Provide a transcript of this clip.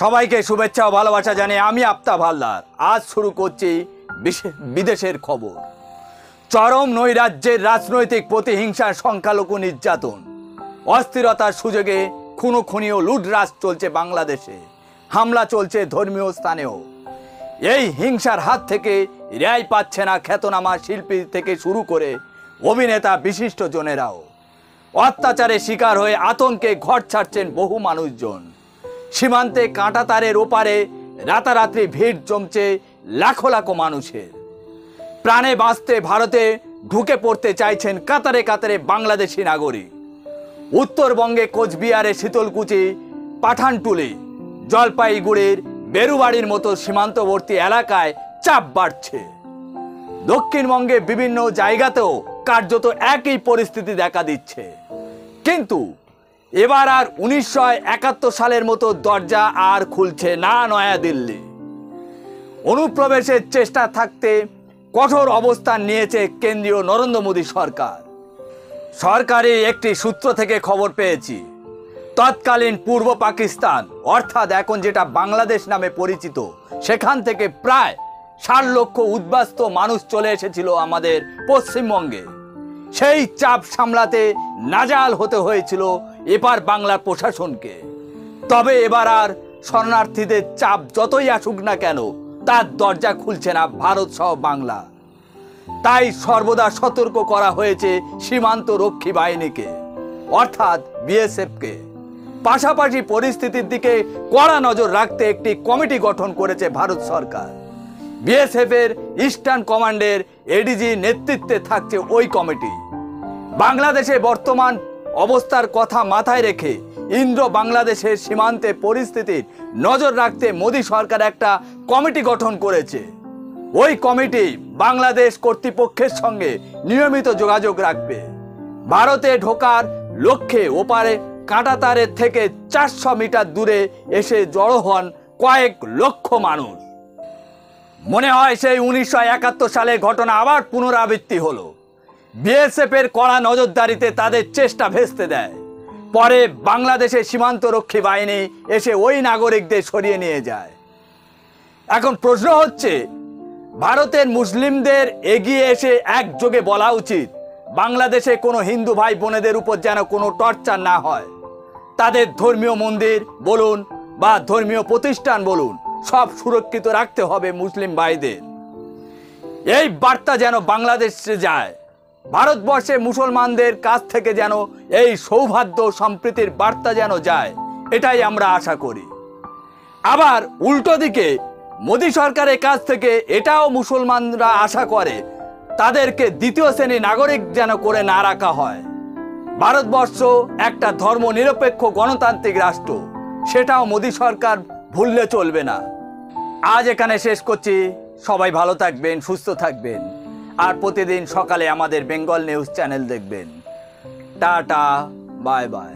সবাইকে শুভেচ্ছা ও ভালোবাসা জানিয়ে আমি আফতাব হালদার আজ শুরু করছি বিদেশের খবর। চরম নৈরাজ্যের রাজনৈতিক প্রতিহিংসার, সংখ্যালঘু নির্যাতন, অস্থিরতার সুযোগে খুনোখুনি ও লুটরাজ চলছে বাংলাদেশে। হামলা চলছে ধর্মীয় স্থানেও। এই হিংসার হাত থেকে রেহাই পাচ্ছে না খ্যাতনামা শিল্পী থেকে শুরু করে অভিনেতা বিশিষ্ট জনেরাও। অত্যাচারের শিকার হয়ে আতঙ্কে ঘর ছাড়ছেন বহু মানুষজন। সীমান্তে কাঁটাতারের ওপারে রাতারাত্রি ভিড় জমছে লাখো লাখো মানুষের। প্রাণে বাঁচতে ভারতে ঢুকে পড়তে চাইছেন কাতারে কাতারে বাংলাদেশি নাগরিক। উত্তরবঙ্গে কোচবিহারে শীতলকুচি, পাঠানটুলি, জলপাইগুড়ির বেরুবাড়ির মতো সীমান্তবর্তী এলাকায় চাপ বাড়ছে। দক্ষিণবঙ্গে বিভিন্ন জায়গাতেও কার্যত একই পরিস্থিতি দেখা দিচ্ছে। কিন্তু এবার আর 1971 সালের মতো দরজা আর খুলছে না নয়াদিল্লি। অনুপ্রবেশের চেষ্টা থাকতে কঠোর অবস্থান নিয়েছে কেন্দ্রীয় নরেন্দ্র মোদী সরকার। সরকারি একটি সূত্র থেকে খবর পেয়েছি, তৎকালীন পূর্ব পাকিস্তান অর্থাৎ এখন যেটা বাংলাদেশ নামে পরিচিত, সেখান থেকে প্রায় 60 লক্ষ উদ্বাস্তু মানুষ চলে এসেছিল আমাদের পশ্চিমবঙ্গে। সেই চাপ সামলাতে নাজাল হতে হয়েছিল এবার বাংলার প্রশাসনকে। তবে এবার আর শরণার্থীদের চাপ যতই আসুক না কেন, তার দরজা খুলছে না ভারত সহ বাংলা। তাই সর্বদা সতর্ক করা হয়েছে সীমান্ত রক্ষী বাহিনীকে অর্থাৎ বিএসএফকে। পাশাপাশি পরিস্থিতির দিকে কড়া নজর রাখতে একটি কমিটি গঠন করেছে ভারত সরকার। বিএসএফ এর ইস্টার্ন কমান্ডের এডিজি নেতৃত্বে থাকছে ওই কমিটি। বাংলাদেশে বর্তমান অবস্থার কথা মাথায় রেখে ইন্দ্র বাংলাদেশের সীমান্তে পরিস্থিতির নজর রাখতে মোদী সরকার একটা কমিটি গঠন করেছে। ওই কমিটি বাংলাদেশ কর্তৃপক্ষের সঙ্গে নিয়মিত যোগাযোগ রাখবে। ভারতে ঢোকার লক্ষ্যে ওপারে কাঁটাতারের থেকে 400 মিটার দূরে এসে জড়ো হন কয়েক লক্ষ মানুষ। মনে হয় সেই 1971 সালের ঘটনা আবার পুনরাবৃত্তি হলো। বিএসএফ এর কড়া নজরদারিতে তাদের চেষ্টা ভেস্তে দেয়। পরে বাংলাদেশের সীমান্ত রক্ষী বাহিনী এসে ওই নাগরিকদের সরিয়ে নিয়ে যায়। এখন প্রশ্ন হচ্ছে, ভারতের মুসলিমদের এগিয়ে এসে একযোগে বলা উচিত বাংলাদেশে কোনো হিন্দু ভাই বোনেদের উপর যেন কোনো টর্চার না হয়। তাদের ধর্মীয় মন্দির বলুন বা ধর্মীয় প্রতিষ্ঠান বলুন, সব সুরক্ষিত রাখতে হবে মুসলিম ভাইদের। এই বার্তা যেন বাংলাদেশে যায়। ভারতবর্ষে মুসলমানদের কাছ থেকে যেন এই সৌহার্দ্য সম্প্রীতির বার্তা যেন যায়, এটাই আমরা আশা করি। আবার উল্টো দিকে মোদী সরকারের কাছ থেকে এটাও মুসলমানরা আশা করে তাদেরকে দ্বিতীয় শ্রেণী নাগরিক যেন করে না রাখা হয়। ভারতবর্ষ একটা ধর্মনিরপেক্ষ গণতান্ত্রিক রাষ্ট্র, সেটাও মোদী সরকার ভুললে চলবে না। আজ এখানে শেষ করছি। সবাই ভালো থাকবেন, সুস্থ থাকবেন, আর প্রতিদিন সকালে আমাদের বেঙ্গল নিউজ চ্যানেল দেখবেন। Tata, bye bye.